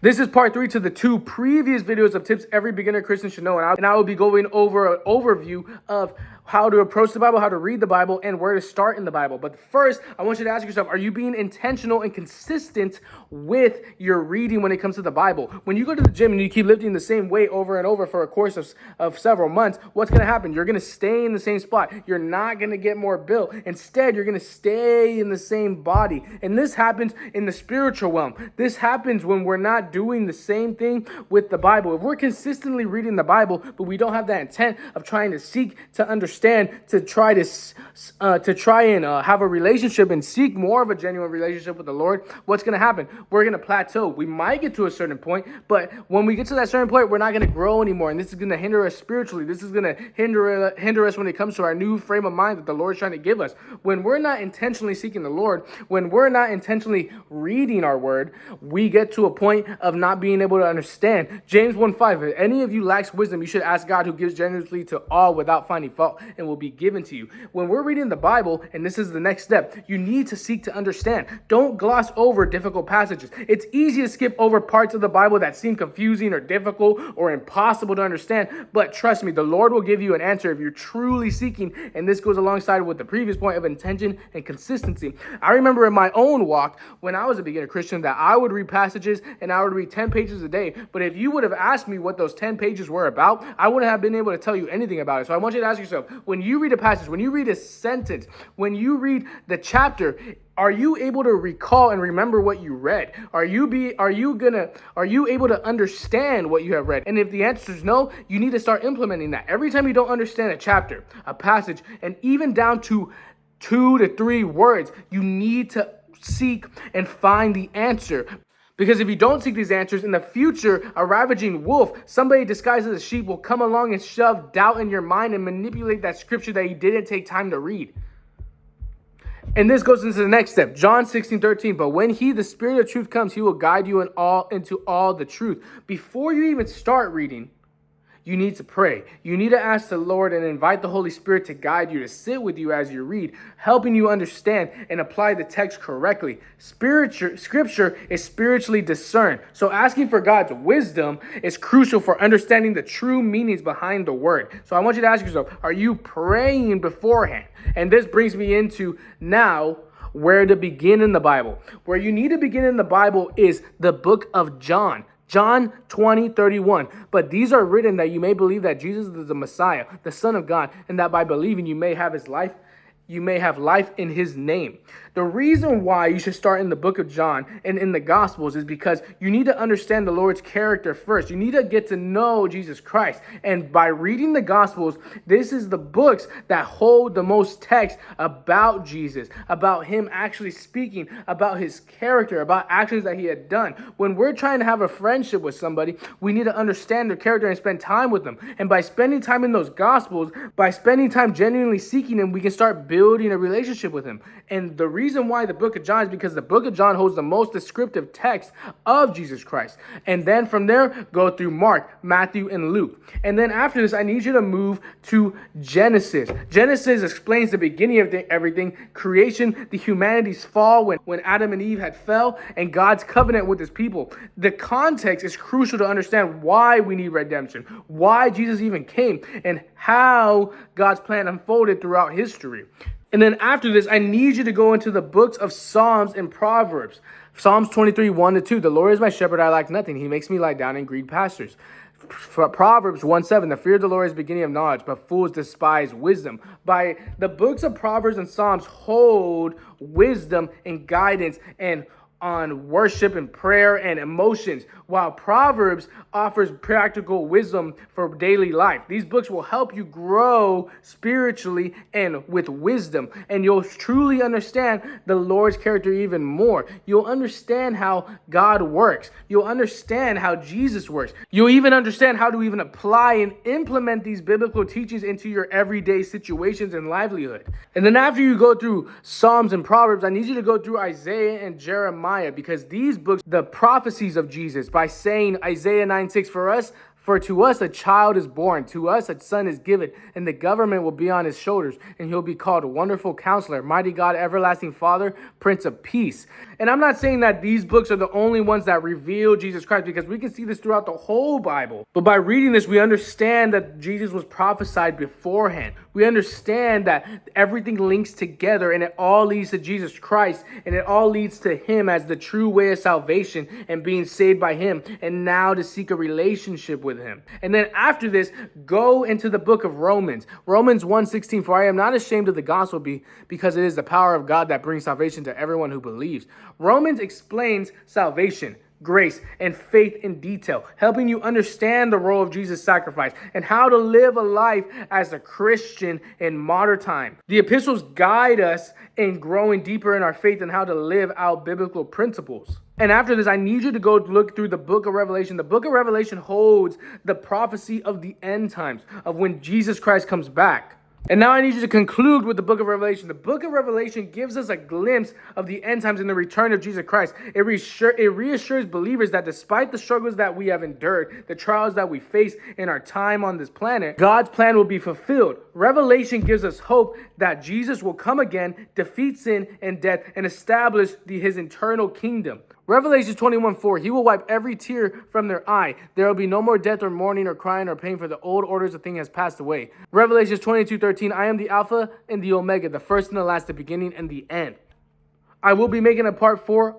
This is part 3 to the 2 previous videos of tips every beginner Christian should know. And I will be going over an overview of how to approach the Bible, how to read the Bible, and where to start in the Bible. But first, I want you to ask yourself, are you being intentional and consistent with your reading when it comes to the Bible? When you go to the gym and you keep lifting the same weight over and over for a course of several months, what's going to happen? You're going to stay in the same spot. You're not going to get more built. Instead, you're going to stay in the same body. And this happens in the spiritual realm. This happens when we're not doing the same thing with the Bible. If we're consistently reading the Bible, but we don't have that intent of trying to seek to understand, to try and have a relationship and seek more of a genuine relationship with the Lord, what's going to happen? We're going to plateau. We might get to a certain point, but when we get to that certain point, we're not going to grow anymore, and this is going to hinder us spiritually. This is going to hinder us when it comes to our new frame of mind that the Lord is trying to give us. When we're not intentionally seeking the Lord, when we're not intentionally reading our word, we get to a point of not being able to understand. James 1:5, if any of you lacks wisdom, you should ask God, who gives generously to all without finding fault, and will be given to you. When we're reading the Bible, and this is the next step, you need to seek to understand. Don't gloss over difficult passages. It's easy to skip over parts of the Bible that seem confusing or difficult or impossible to understand, but trust me, the Lord will give you an answer if you're truly seeking, and this goes alongside with the previous point of intention and consistency. I remember in my own walk, when I was a beginner Christian, that I would read passages and I would read 10 pages a day, but if you would have asked me what those 10 pages were about, I wouldn't have been able to tell you anything about it. So I want you to ask yourself, when you read a passage, when you read a sentence, when you read the chapter, are you able to recall and remember what you read? Are you able to understand what you have read? And if the answer is no, you need to start implementing that. Every time you don't understand a chapter, a passage, and even down to 2 to 3 words, you need to seek and find the answer. Because if you don't seek these answers, in the future, a ravaging wolf, somebody disguised as a sheep, will come along and shove doubt in your mind and manipulate that scripture that you didn't take time to read. And this goes into the next step. John 16:13. But when he, the Spirit of truth, comes, he will guide you into all the truth. Before you even start reading, you need to pray. You need to ask the Lord and invite the Holy Spirit to guide you, to sit with you as you read, helping you understand and apply the text correctly. Scripture is spiritually discerned. So asking for God's wisdom is crucial for understanding the true meanings behind the word. So I want you to ask yourself, are you praying beforehand? And this brings me into now where to begin in the Bible. Where you need to begin in the Bible is the book of John. John 20:31. But these are written that you may believe that Jesus is the Messiah, the Son of God, and that by believing you may have life in his name. The reason why you should start in the book of John and in the Gospels is because you need to understand the Lord's character first. You need to get to know Jesus Christ. And by reading the Gospels, this is the books that hold the most text about Jesus, about him actually speaking, about his character, about actions that he had done. When we're trying to have a friendship with somebody, we need to understand their character and spend time with them. And by spending time in those Gospels, by spending time genuinely seeking him, we can start building a relationship with him. And the reason why the book of John is because the book of John holds the most descriptive text of Jesus Christ. And then from there, go through Mark, Matthew, and Luke. And then after this, I need you to move to Genesis. Genesis explains the beginning of everything, creation, the humanity's fall when Adam and Eve had fell, and God's covenant with his people. The context is crucial to understand why we need redemption, why Jesus even came, and how God's plan unfolded throughout history. And then after this, I need you to go into the books of Psalms and Proverbs. Psalms 23:1-2. The Lord is my shepherd, I lack nothing. He makes me lie down in green pastures. Proverbs 1:7. The fear of the Lord is the beginning of knowledge, but fools despise wisdom. By the books of Proverbs and Psalms hold wisdom and guidance and on worship and prayer and emotions, while Proverbs offers practical wisdom for daily life. These books will help you grow spiritually and with wisdom, and you'll truly understand the Lord's character even more. You'll understand how God works. You'll understand how Jesus works. You'll even understand how to even apply and implement these biblical teachings into your everyday situations and livelihood. And then after you go through Psalms and Proverbs, I need you to go through Isaiah and Jeremiah, because these books, the prophecies of Jesus, by saying Isaiah 9:6, For to us a child is born, to us a son is given, and the government will be on his shoulders, and he'll be called Wonderful Counselor, Mighty God, Everlasting Father, Prince of Peace. And I'm not saying that these books are the only ones that reveal Jesus Christ, because we can see this throughout the whole Bible. But by reading this, we understand that Jesus was prophesied beforehand. We understand that everything links together, and it all leads to Jesus Christ, and it all leads to him as the true way of salvation and being saved by him, and now to seek a relationship with him. And then after this, go into the book of Romans. Romans 1:16, for I am not ashamed of the gospel because it is the power of God that brings salvation to everyone who believes. Romans explains salvation, grace, and faith in detail, helping you understand the role of Jesus' sacrifice and how to live a life as a Christian in modern time. The epistles guide us in growing deeper in our faith and how to live out biblical principles. And after this, I need you to go look through the book of Revelation. The book of Revelation holds the prophecy of the end times, of when Jesus Christ comes back. And now I need you to conclude with the book of Revelation. The book of Revelation gives us a glimpse of the end times and the return of Jesus Christ. It reassures believers that despite the struggles that we have endured, the trials that we face in our time on this planet, God's plan will be fulfilled. Revelation gives us hope that Jesus will come again, defeat sin and death, and establish his eternal kingdom. Revelation 21:4, he will wipe every tear from their eye. There will be no more death or mourning or crying or pain, for the old orders of things has passed away. Revelation 22:13, I am the Alpha and the Omega, the first and the last, the beginning and the end. I will be making a part 4